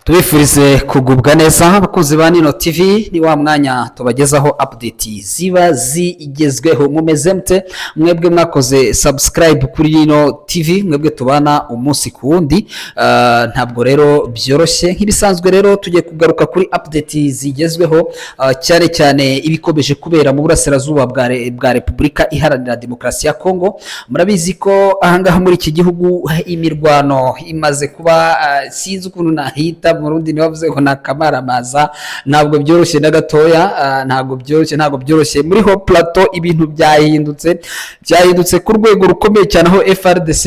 tubifurize kugubwa neza abakunzi ba Nino TV. Ni wa mwanya tubagezaho update ziba zigezweho. Mumeze mute mwebwe mwakoze subscribe kuri Nino TV, mwebwe tubana umunsi ku wundi. Ntabwo rero byoroshye nk'ibisanzwe. Rero tugiye kugaruka kuri update zigezweho, cyane cyane ibikomeje kubera mu burasirazuba bwa Repubulika Iharanira Demokarasi ya Kongo. Murabizi ko ahangaha muri iki gihugu imirwano imaze kuba sinzi ukuntu nahita mu Burundi nibavuze ko nakamaramaza. Ntabwo byoroshye na gatoya, ntabwo byoroshye muri ho plateau. Ibintu byahindutse ku rwego rukomeye cyane, aho FRDC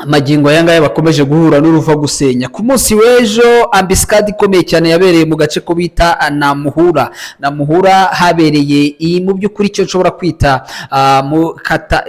magingo yangaya bakomeje guhura n'uruva gusenya. Ku munsi w'ejo ambiscade ikomeye cyane yabereye mu gace ko bita Namuhura habereye iyi mu by'ukuri cyo nshobora kwita mu kata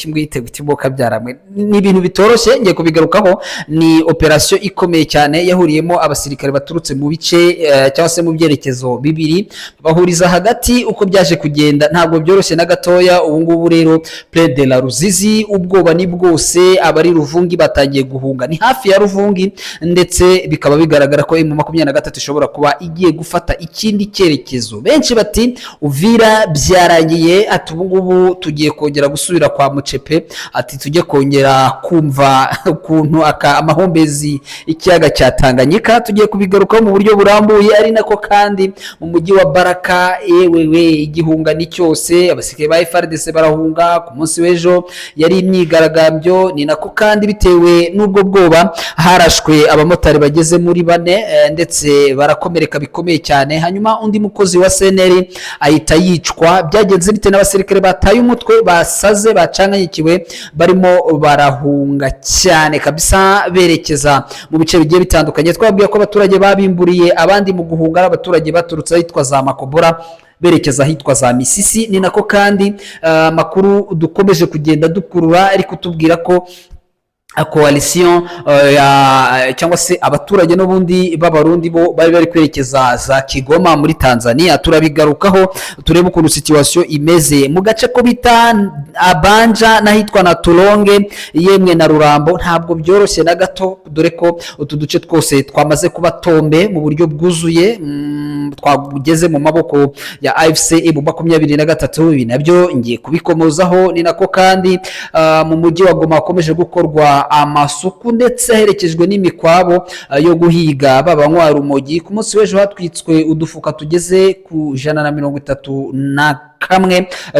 myitego kimoka byaramwe. Ni ibintu bitoroshye, ngiye kubigarukaho. Ni operation ikomeye cyane yahuriyemo abasirikare baturutse mu bice cyangwa se mu byerekezo bibiri, bahuriza hagati. Uko byaje kugenda ntabwo byoroshye na gatoya. Ubu ngubu rero Près de la Ruzizi ubwoba ni bwose, abari Ruvungi batangiye guhunga. Ni hafi ya Ruvungi, ndetse bikaba bigaragara ko M23 ishobora kuba igiye gufata ikindi cyerekezo. Benshi bati Uvira byarangiye, ati ubu ngubu tugiye kongera gusubira kwa Mucepe, ati tujye kongera kumva ukuntu amahombezi ikiyaga cya Tanganyika. Tugiye kubigarukaho mu buryo burambuye, ari nako kandi mu mujyi wa Baraka yewewe igihunga ni cyose. Abasirikare ba FARDC barahunga. Ku munsi w'ejo yari imyigaragambyo. Ni nako kandi bitewe n'ubwo bwoba harashwe abamotari bageze muri 4, ndetse barakomereka bikomeye cyane. Hanyuma undi mukozi wa CNL ahita yicwa. Byagenze bite? N'abasirikare bataye umutwe, basaze, bacanganyikiwe, barimo barahunga cyane kabisa berekeza mu bice bigiye bitandukanye. Twabwiye ko abaturage babimburiye abandi mu guhunga, abaturage baturutse ahitwa za Makobora berekeza ahitwa za Misisi. Ni nako kandi makuru dukomeje kugenda dukurura, ariko tubwira ko coalition cyangwa se abaturage n'ubundi b'abarundi bo bari kwerekeza za Kigoma muri Tanzania. Turabigarukaho turebe ukuntu situation imeze mu gace ko bita Abanja n'ahitwa na Turonge yemwe na Rurambo. Ntabwo byoroshye na gato, dore ko utu duce twose twamaze kuba tombe mu buryo bwuzuye, twageze mu maboko ya AFC M23. Ibi nabyo ngiye kubikomozaho. Ni nako kandi mu mujyi wa Goma hakomeje gukorwa amasuku, ndetse aherekejwe n'imikwabo yo guhiga babanywa rumogi. Ku munsi w'ejo hatwitswe udufuka tugeze ku 131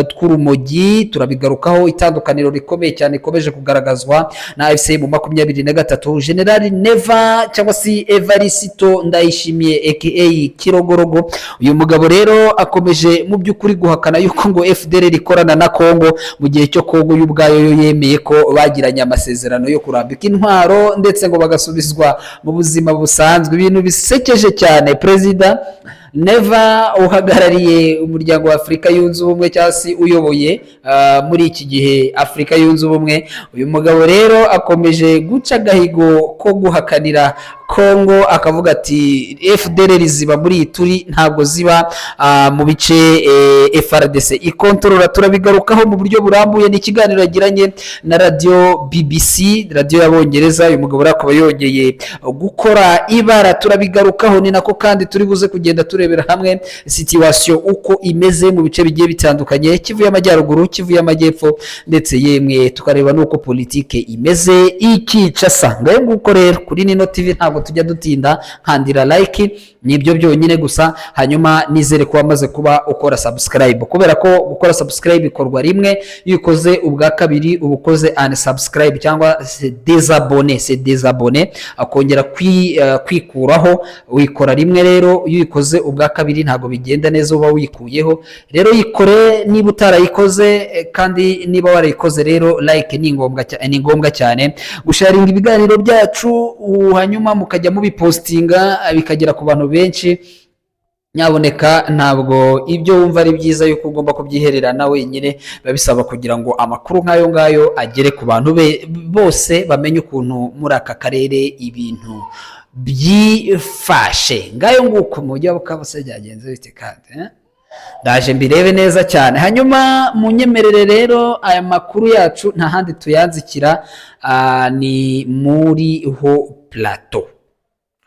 tw'urumogi. Turabigarukaho. Itandukaniro rikomeye cyane ikomeje kugaragazwa na AFC M23. General Neva cyangwa se Evariste Ndayishimiye aka Kirogorogo, uyu mugabo rero akomeje mu by'ukuri guhakana yuko ngo FDLR ikorana na Kongo, mu gihe cyo Kongo y'ubwayo yo yemeye ko bagiranye amasezerano yo kurambika intwaro, ndetse ngo bagasubizwa mu buzima busanzwe. Ibintu bisekeje cyane. Perezida Neva uhagarariye umuryango wa Afurika yunze ubumwe cyangwa se uyoboye muri iki gihe Afurika yunze ubumwe, uyu mugabo rero akomeje guca agahigo ko guhakanira Kongo, akavuga ati FDLR ziba muri turi, ntabwo ziba mu bice FRDC ikontorora. Turabigarukaho mu buryo burambuye. Ni ikiganiro yagiranye na radio BBC, radio y'Abongereza. Uyu mugabo akaba yongeye gukora ibara. Turabigarukaho. Ni nako kandi turi buze kugenda turebera hamwe situation uko imeze mu bice bigiye bitandukanye, Kivu y'Amajyaruguru, Kivu y'Amajyepfo, ndetse yemwe tukareba nuko politike imeze ikicasa. Ngaye nguko rero kuri Nino TV ntabwo tujya dutinda, nkandira like nibyo byonyine gusa. Hanyuma nizere ko wamaze kuba ukora subscribe, kubera ko gukora subscribe ikorwa rimwe. Iyo ukoze ubwa kabiri uba ukoze unsubscribe cyangwa désabonner, akongera kwikuraho. Wikora rimwe rero, iyo ukoze ubwa kabiri ntabwo bigenda neza, uba wikuyeho. Rero yikore niba utarayikoze, kandi niba warayikoze rero like ni ngombwa cyane. Gusharinga ibiganiro byacu, hanyuma mukajya mubipostinga bikagera ku bantu benshi. Nyaboneka ntabwo ibyo wumva ari byiza yuko ugomba kubyihererana wenyine, babisaba kugira ngo amakuru nk'ayo ngayo agere ku bantu bose, bamenye ukuntu muri aka karere ibintu byifashe. Ngayo nguko mu gihe bukabose byagenze bite kandi ndaje mbirebe neza cyane. Hanyuma munyemerere rero aya makuru yacu nta handi tuyanzikira, ni muri ho plateau.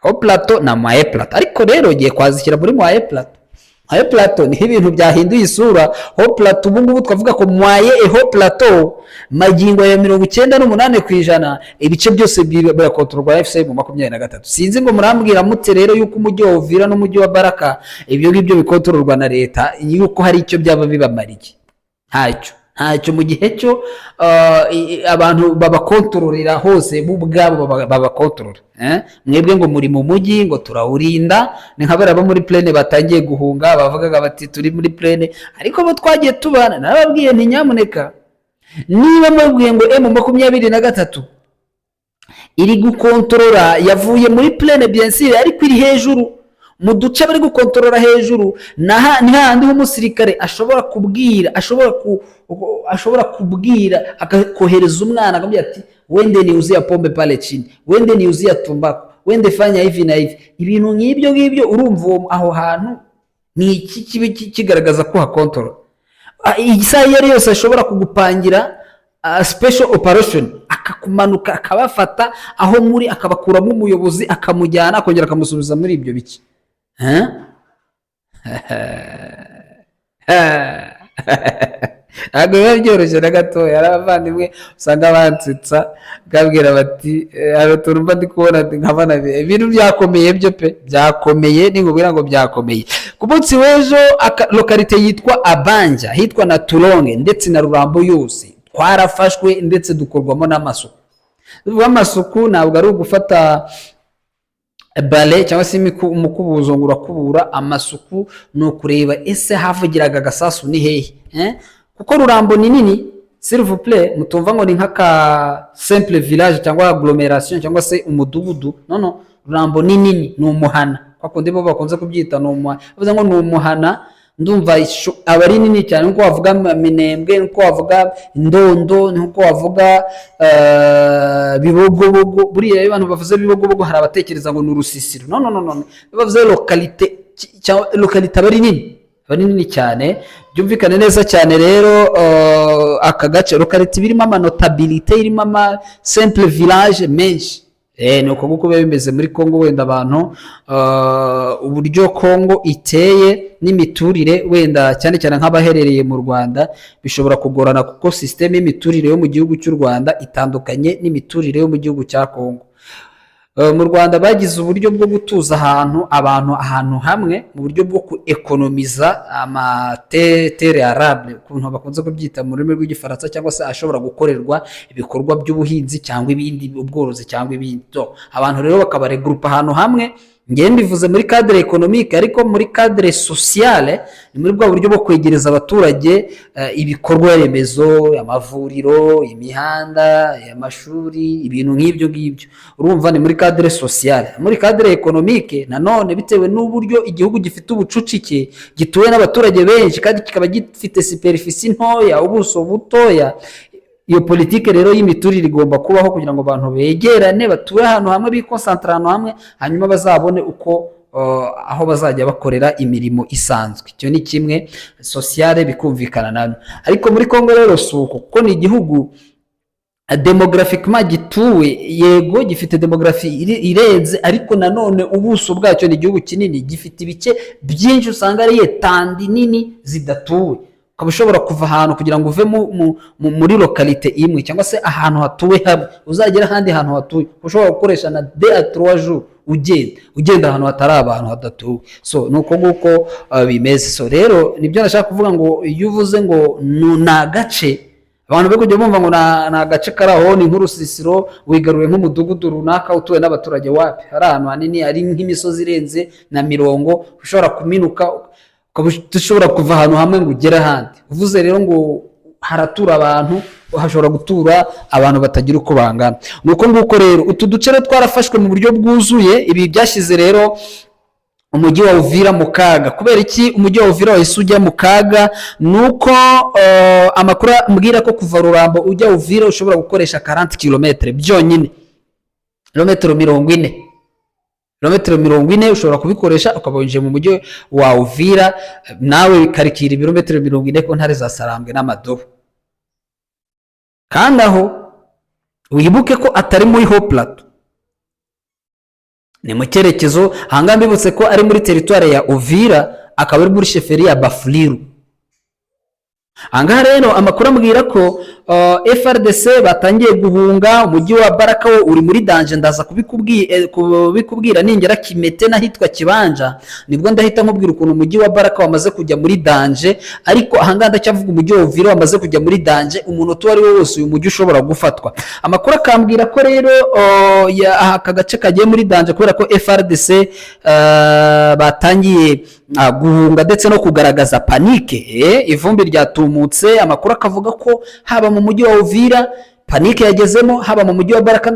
Ho plateau na Mwaye plateau, ariko rero ugiye kwazishyira muri Mwaye plateau. Mwaye plateau niho ibintu byahinduye isura. Ho plateau ubu ngubu twavuga ko Mwaye ho plateau magingo ya 98% ibice byose birakontororwa na FCM 23. Sinzi ngo murambwira mute rero yuko umujyi wa Uvira n'umujyi wa Baraka ibyo ngibyo bikontororwa na leta, yuko hari icyo byaba bibamariye? Ntacyo mu gihe cyo abantu babakontororera hose bo ubwabo babakontorora. Mwebwe ngo muri mu mujyi ngo turawurinda, ni nka baraba muri plane batangiye guhunga bavugaga bati turi muri plane, ariko bo twagiye tubana. Nababwiye nti nyamuneka niba mubwiye ngo M23 iri gukontorora yavuye muri plane bien sûr, ariko iri hejuru mu duce bari gukontorora hejuru, ni handi h'umusirikare ashobora kubwira akakohereza umwana akamubwira ati wende niuzia pombe pale chini, wende niuzia tumbako, wende fanya hivi na hivi. Ibintu nk'ibyo urumva aho hantu ni iki kigaragaza ko hakontorora. Isaha iyo ari yose ashobora kugupangira special operation, akakumanuka akabafata aho muri, akabakuramo umuyobozi akamujyana akongera akamusubiza muri ibyo biki. Ntabwo biba byoroshye na gatoya. Hari abavandimwe usanga bansetsa bakabwira bati hari utuntu mba ndi kubona nkabona ibintu byakomeye byo pe, byakomeye. Ningubwira ngo byakomeye. Ku munsi w'ejo lokalite yitwa Abanja, hitwa na Turonge ndetse na Rurambo yose twarafashwe ndetse dukorwamo n'amasuku. Uvuga amasuku ntabwo ari ugufata bale cyangwa se umukubuzo ngo urakubura. Amasuku ni ukureba ese havugiraga agasasu ni hehe, kuko Rurambo ni nini, s'il vous plaît, mutumva ngo ni nk'aka simple village cyangwa agglomeration cyangwa se umudugudu. No, Rurambo ni nini, ni umuhana. Kwa kundi bo bakunze kubyita no umuhana, bavuga ngo ni umuhana. Ndumva abari nini cyane, nko wavuga Minembwe, nko wavuga Ndondo, nko wavuga Bibogobogo. Buriya abantu bavuze Bibogobogo hari abatekereza ngo ni urusisiro. No, bavuze localité abari nini cyane. Byumvikane neza cyane rero. Aka gace localité birimo ama notabilité, irimo ama simple village menshi. Nuko guko biba bimeze muri Kongo. Wenda abantu uburyo Kongo iteye n'imiturire, wenda cyane cyane nk'abaherereye mu Rwanda bishobora kugorana, kuko systeme y'imiturire yo mu gihugu cy'u Rwanda itandukanye n'imiturire yo mu gihugu cya Kongo. Mu Rwanda bagize uburyo bwo gutuza abantu ahantu hamwe mu buryo bwo kuekonomiza amatere arable, ukuntu bakunze kubyita mu rurimi rw'igifaransa, cyangwa se ashobora gukorerwa ibikorwa by'ubuhinzi cyangwa ibindi, ubworozi cyangwa ibindi. Abantu rero bakaba regroupa ahantu hamwe. Ngiye mbivuze muri cadre économique, ariko muri cadre sociale ni muri bwa buryo bwo kwegereza abaturage ibikorwa remezo, amavuriro, imihanda, amashuri, ibintu nk'ibyo ngibyo. Urumva ni muri cadre sociale. Muri cadre économique nanone, bitewe n'uburyo igihugu gifite ubucucike, gituwe n'abaturage benshi kandi kikaba gifite superficie ntoya, ubuso butoya, iyo politike rero y'imiturire igomba kubaho kugira ngo abantu begerane, batuye ahantu hamwe, bikonsantra ahantu hamwe, hanyuma bazabone uko aho bazajya bakorera imirimo isanzwe. Icyo ni kimwe sociale, bikumvikana nano. Ariko muri Kongo rero suko, kuko ni igihugu demographiquement gituwe, yego gifite demografi irenze, ariko nanone ubuso bwacyo ni igihugu kinini, gifite ibice byinshi usanga ari etandi nini zidatuwe. Ukaba ushobora kuva ahantu kugira ngo uve muri lokalite imwe, cyangwa se ahantu hatuwe hamwe uzagera ahandi hantu hatuwe, ushobora gukoresha na 2 à 3 jours ugenda ahantu hatari abantu hadatuwe. So nuko nguko bimeze. So rero nibyo nashaka kuvuga ngo iyo uvuze ngo na gace, abantu be kujya bumva ngo na gace karaho ni nk'urusisiro wigaruye nk'umudugudu runaka utuwe n'abaturage. Wapi, hari ahantu hanini, ari nk'imisozi irenze na mirongo, ushobora kuminuka ushobora kuva ahantu hamwe ngo ugere ahandi. Uvuze rero ngo haratura abantu, hashobora gutura abantu batagira uko bangana. Nuko nguko rero utu duce twarafashwe mu buryo bwuzuye. Ibi byashyize rero umujyi wa Uvira mu kaga. Kubera iki umujyi wa Uvira wahise ujya mu kaga? Nuko amakuru mbwira ko kuva Rurambo ujya Uvira ushobora gukoresha 40 km byonyine, kilometero 40. Kilometero 40 ushobora kubikoresha ukaba winjiye mu mujyi wa Uvira, nawe bikarikira ibirometero 40 ko ntare zasarambwe n'amadobo. Kandi aho wibuke ko atari muri Ho Plateau, ni mu cyerekezo ahangaha mbibutse ko ari muri teritwari ya Uvira, akaba ari muri sheferi ya Bafuliru. Ahangaha rero amakuru ambwira ko FRDC batangiye guhunga umujyi wa Baraka, wo uri muri danger. Ndaza kubikubwira ningera Kimete n'ahitwa Kibanja, nibwo ndahita nkubwira ukuntu umujyi wa Baraka wamaze kujya muri danger. Ariko ahangaha ndacyavuga umujyi wa Uvira wamaze kujya muri danger, umuntu uwo ari we wose uyu mujyi ushobora gufatwa. Amakuru akambwira ko rero aka gace kagiye muri danger kubera ko FRDC batangiye guhunga ndetse no kugaragaza panike. Ivumbi ryatumutse. Amakuru akavuga ko haba mu mujyi wa Uvira panike yagezemo, haba mu mujyi wa Baraka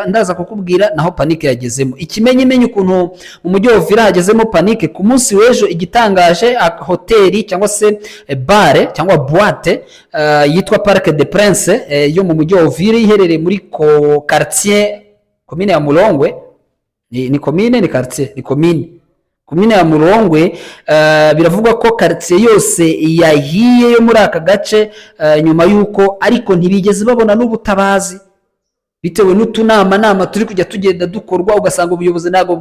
ndaza kukubwira naho panike yagezemo. Ikimenyimenyi ukuntu mu mujyi wa Uvira hagezemo panike, ku munsi w'ejo igitangaje, hoteli cyangwa se bare cyangwa boîte yitwa Parc des Princes yo mu mujyi wa Uvira, iherereye muri quartier commune ya Mulongwe. Ni commune, ni quartier, ni commune ya Mulongwe. Biravugwa ko quartier yose yahiye yo muri aka gace nyuma yuko, ariko ntibigeze babona n'ubutabazi bitewe n'utunama turi kujya tugenda dukorwa, ugasanga ubuyobozi ntabwo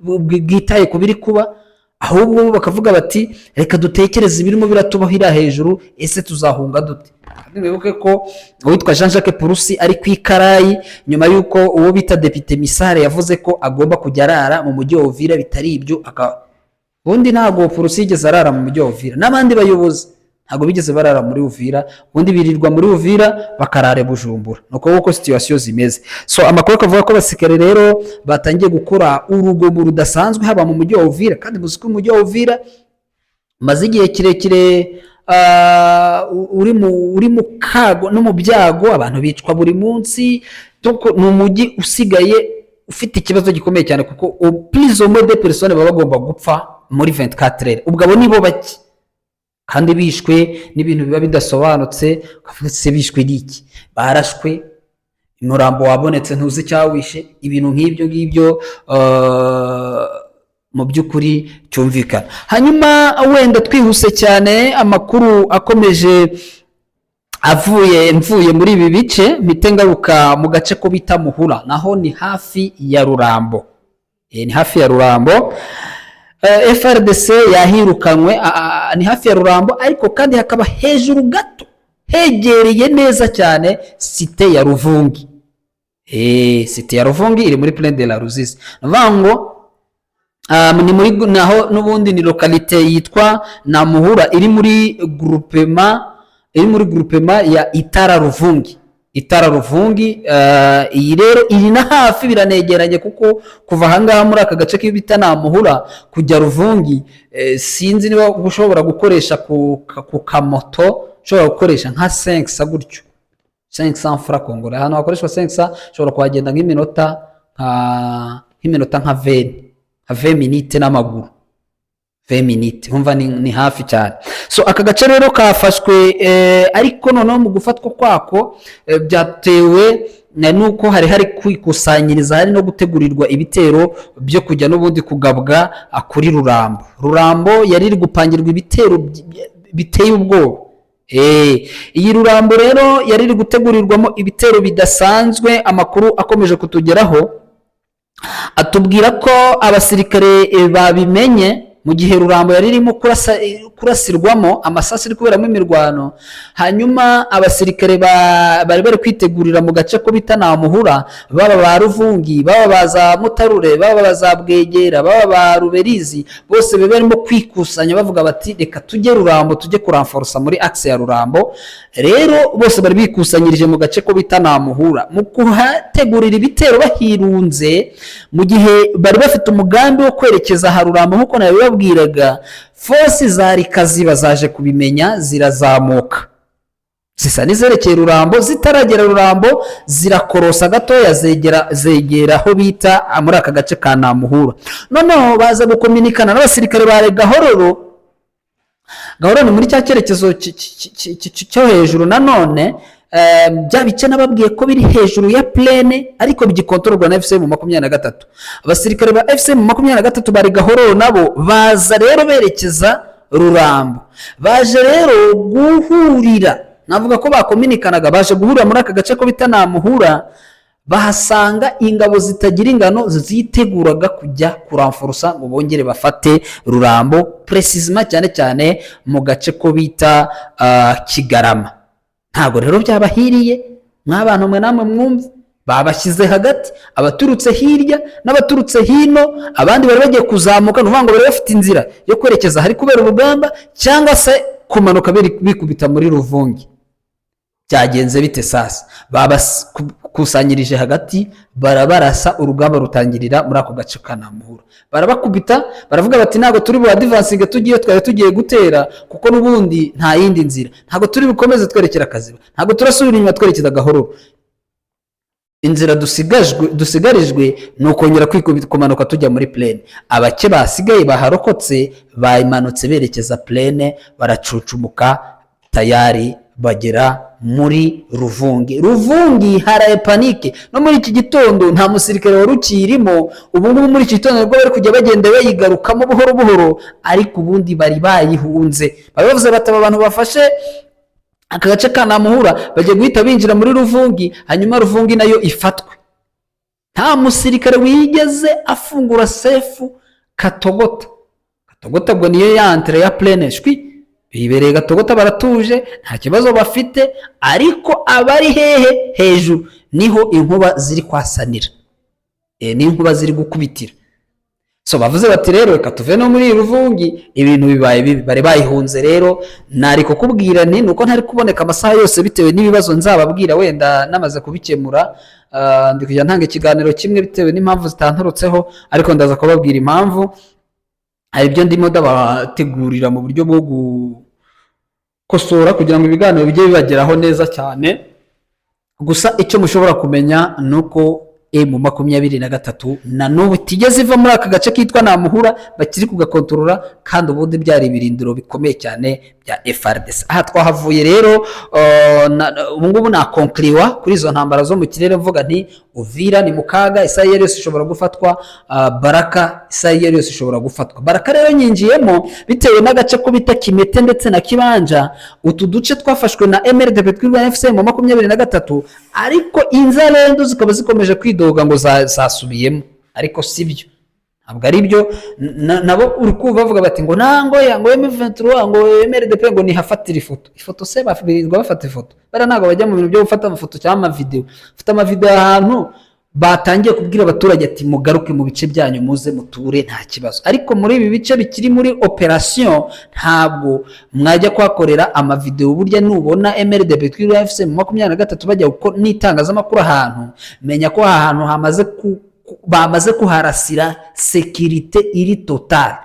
bwitaye ku biri kuba, ahubwo bakavuga bati reka dutekereze ibirimo biratubaho ira hejuru, ese tuzahunga dute? Mwibuke ko uwitwa Jean-Jacques Purusi ari ku ikarayi nyuma yuko uwo bita Depite Misare yavuze ko agomba kujya arara mu mujyi wa Uvira, bitari ibyo ubundi ntabwo Purusi yigeze arara mu mujyi wa Uvira, n'abandi bayobozi ntabwo bigeze barara muri Uvira, ubundi birirwa muri Uvira bakarare Bujumbura. Nuko uko situation zimeze. So amakuru akavuga ko basikare rero batangiye gukora urugomo rudasanzwe haba mu mujyi wa Uvira, kandi muzi ko umujyi wa Uvira maze igihe kirekire uri mu kago no mu byago, abantu bicwa buri munsi. Ni umujyi usigaye ufite ikibazo gikomeye cyane, kuko plus au moins de personnes baba bagomba gupfa muri 24 heures. Ubwo abo nibo bake, kandi bishwe n'ibintu biba bidasobanutse. Ukavuga se bishwe n'iki? Barashwe, umurambo wabonetse ntuzi cyawishe, ibintu nk'ibyo ngibyo mu by'ukuri cyumvikana. Hanyuma wenda twihuse cyane, amakuru akomeje mvuye muri ibi bice, mpite ngaruka mu gace ko bita Muhura, naho ni hafi ya Rurambo. Ni hafi ya Rurambo. FRDC yahirukanywe, ni hafi ya Rurambo, ariko kandi hakaba hejuru gato hegereye neza cyane site ya Ruvungi. Site ya Ruvungi iri muri Plaine de la Ruzizi. Navango ni muri naho nubundi ni localité yitwa Namuhura, iri muri groupement ya Itara Ruvungi. Iyi rero iri na hafi, biranegeranye, kuko kuva ahangaha muri aka gace k'ibita Namuhura kujya Ruvungi, sinzi niba ushobora gukoresha ku kamoto, ushobora gukoresha nka 500 gutyo, 500 francs congolais. Hano hakoreshwa 500 ushobora kuhagenda nk'iminota nka 20 minutes n'amaguru, 20 minutes, humva ni hafi cyane. So aka gace rero kafashwe, ariko noneho mu gufatwa kwako byatewe nuko hari kwikusanyiriza, hari no gutegurirwa ibitero byo kujya n'ubundi kugabwa kuri Rurambo yari iri gupangirwa ibitero biteye ubwoba. Iyi Rurambo rero yari iri gutegurirwamo ibitero bidasanzwe. Amakuru akomeje kutugeraho atubwira ko abasirikare babimenye mu gihe Rurambo yari irimo kurasirwamo amasasu, iri kuberamo imirwano. Hanyuma abasirikare bari kwitegurira mu gace ko bita Namuhura, baba ba Ruvungi, baba baza Mutarure, baba baza Bwegera, baba ba Ruberizi, bose barimo kwikusanya bavuga bati reka tujye Rurambo, tujye kuranforsa muri axe ya Rurambo. Rero bose bari bikusanyirije mu gace ko bita Namuhura mu kuhategurira ibitero bahirunze, mu gihe bari bafite umugambi wo kwerekeza ha Rurambo. Nkuko nabibabwiraga, force zari kaziba zaje kubimenya, zirazamuka zisa nizerekeye Rurambo, zitaragera Rurambo zirakorosa gatoya, zegera aho bita muri aka gace ka Namuhura. Noneho baza gukominikana n'abasirikare ba Gahororo ni muri cya cyerekezo cyo hejuru. Nanone bya bice nababwiye ko biri hejuru ya plane, ariko bigikontororwa na FCM 23. Abasirikare ba FCM 23 bari Gahororo nabo baza rero berekeza Rurambo. Baje rero guhurira, navuga ko bakominikanaga, baje guhurira muri aka gace ko bita Namuhura, bahasanga ingabo zitagira ingano ziteguraga kujya kuramfurusa ngo bongere bafate Rurambo, precisement cyane cyane mu gace ko bita Kigarama. Ntabwo rero byabahiriye mw'abantu mwe namwe mwumve, babashyize hagati, abaturutse hirya n'abaturutse hino, abandi bari bagiye kuzamuka, nuvuga ngo bari bafite inzira yo kwerekeza hari kubera urugamba cyangwa se kumanuka bikubita muri Ruvungi. Byagenze bite sasa? Babakusanyirije hagati, barabarasa, urugamba rutangirira muri ako gace ka Namuhura. Barabakubita, baravuga bati ntago turi bu advancing tugiye gutera kuko nubundi nta yindi nzira, ntago turi bukomeze twerekera Kaziba, ntago turasubira inyuma twerekeza Gahororo. Inzira dusigarijwe ni ukongera kumanuka tujya muri plane. Abake basigaye baharokotse bayimanutse berekeza plane, baracucumuka tayari bagera muri Ruvungi haraye panike. No muri iki gitondo nta musirikare wari ukirimo, ubu ngubu muri iki gitondo nabwo bari kujya bagenda bayigarukamo buhoro buhoro, ariko ubundi bari bayihunze. Bavuze bati aba bantu bafashe aka gace ka Namuhura bagiye guhita binjira muri Ruvungi, hanyuma Ruvungi nayo ifatwe. Nta musirikare wigeze afungura sefu Katogota ngo niyo ya entrée ya plane shwi, bibereye Gatogota baratuje nta kibazo bafite, ariko abari hehe hejuru niho inkuba ziri kwasanira, ni inkuba ziri gukubitira. So bavuze bati rero reka tuve no muri Ruvungi, ibintu bibaye bibi, bari bayihunze. Rero nari kukubwira nti nuko ntari kuboneka amasaha yose bitewe n'ibibazo nzababwira, wenda namaze kubikemura. Ndi kujya ntanga ikiganiro kimwe bitewe n'impamvu zitanturutseho, ariko ndaza kubabwira impamvu. Hari ibyo ndimo ndabategurira mu buryo bwo gukosora kugira ngo ibiganiro bijye bibageraho neza cyane. Gusa icyo mushobora kumenya nuko M23 na n'ubu tigeze iva muri aka gace kitwa Namuhura, bakiri kugakontorora, kandi ubundi byari ibirindiro bikomeye cyane bya FARDC. Aha twahavuye rero, ubu ngubu nakonkliwa kuri izo ntambara zo mu kirere, mvuga nti Uvira ni mukaga, Isirayeli yose ishobora gufatwa, Baraka Isirayeli yose ishobora gufatwa. Baraka rero nyinjiyemo bitewe n'agace ko bita Kimete ndetse na Kibanja, utu duce twafashwe na MRDP twirwa FCM 23, ariko inzalendo zikaba zikomeje kwidoga ngo zasubiyemo, ariko sibyo, ntabwo ari byo. Nabo uri kumva bavuga bati ngo nangoya ngo M23 ngo MRDP ngo nihafatira ifoto se bafirirwa bafata ifoto. Bara ntago bajya mu bintu byo gufata amafoto cyangwa amavideo. Ufite amavideo ahantu batangiye kubwira abaturage ati mugaruke mu bice byanyu muze muture nta kibazo, ariko muri ibi bice bikiri muri operation ntabwo mwajya kwakorera amavideo. Burya nubona MRDP twirwa FCM 23 bajya gukora n'itangazamakuru ahantu, menya ko ahantu bamaze kuharasira security iri total.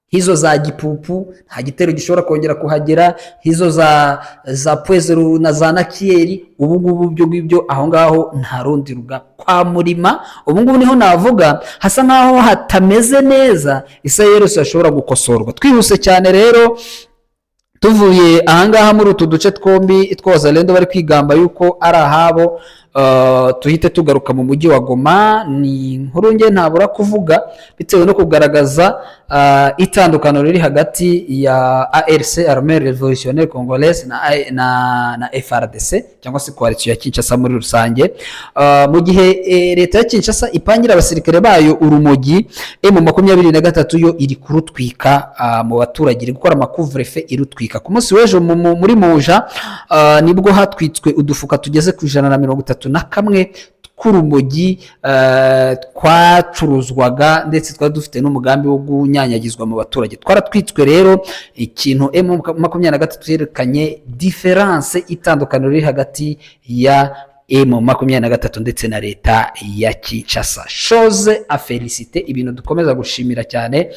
Hizo za Gipupu nta gitero gishobora kongera kuhagera, hizo za Pwezeru na za Nakieri ubu ngubu byo ngibyo aho ngaho nta rundi ruga. Kwa Murima ubu ngubu niho navuga hasa nkaho hatameze neza, Isirayeli yose ashobora gukosorwa. Twihuse cyane rero, tuvuye ahangaha muri utu duce twombi tw'Abazalendo bari kwigamba yuko ari ahabo, tuhite tugaruka mu mujyi wa Goma. Ni inkuru nge ntabura kuvuga bitewe no kugaragaza itandukano riri hagati ya ARC, Armée Révolutionnaire Congolaise, na FARDC cyangwa se coalition ya Kinshasa muri rusange. Mu gihe leta ya Kinshasa ipangira abasirikare bayo urumogi, M23 yo iri kurutwika mu baturage, iri gukora amacouvre-feu irutwika. Ku munsi w'ejo muri Muja nibwo hatwitswe udufuka tugeze ku 131 tw'urumogi twacuruzwaga, ndetse twari dufite n'umugambi wo gunyanyagizwa mu baturage. Twaratwitswe rero, ikintu M23 yerekanye difference itandukano riri hagati ya M23 ndetse na leta ya Kinshasa. Chose a féliciter, ibintu dukomeza gushimira cyane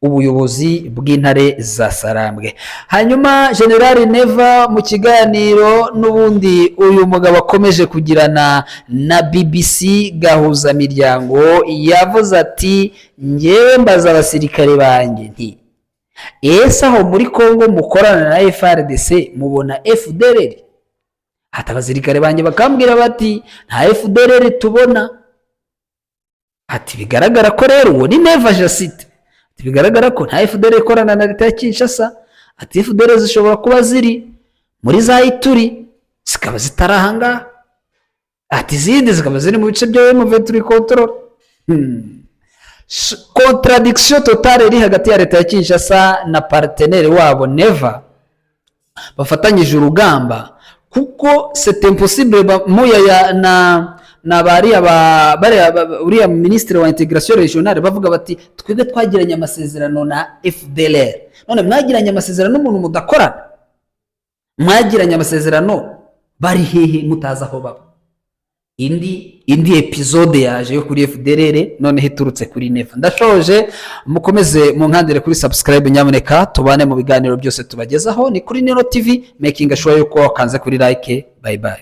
ubuyobozi bw'intare za Sarambwe. Hanyuma General Neva mu kiganiro n'ubundi uyu mugabo akomeje kugirana na BBC gahuza miryango yavuze ati ngewe mbaza abasirikare banjye nti ese aho muri Kongo mukorana na FARDC mubona FDLR? Hata abasirikare banjye bakambwira bati nta FDLR tubona. Ati bigaragara ko rero uwo ni Neva Jasite, bigaragara ko nta FDLR ikorana na leta ya Kinshasa. Ati FDLR zishobora kuba ziri muri za Ituri zikaba zitarahanga, ati izindi zikaba ziri mu bice bya M23 control. Contradiction totale iri hagati ya leta ya Kinshasa na partenaire wabo Neva bafatanyije urugamba, kuko c'est impossible muya na uriya ministre wa integration regionale bavuga bati twebwe twagiranye amasezerano na FDLR. None mwagiranye amasezerano n'umuntu mudakorana, mwagiranye amasezerano bari hehe mutaza aho baba? Indi episode yaje yo kuri FDLR none hiturutse kuri Neva. Ndashoje, mukomeze mu nkandire kuri subscribe nyamuneka, tubane mu biganiro byose tubagezaho. Ni kuri Nero TV, making sure yuko wakanze kuri like. Bye bye.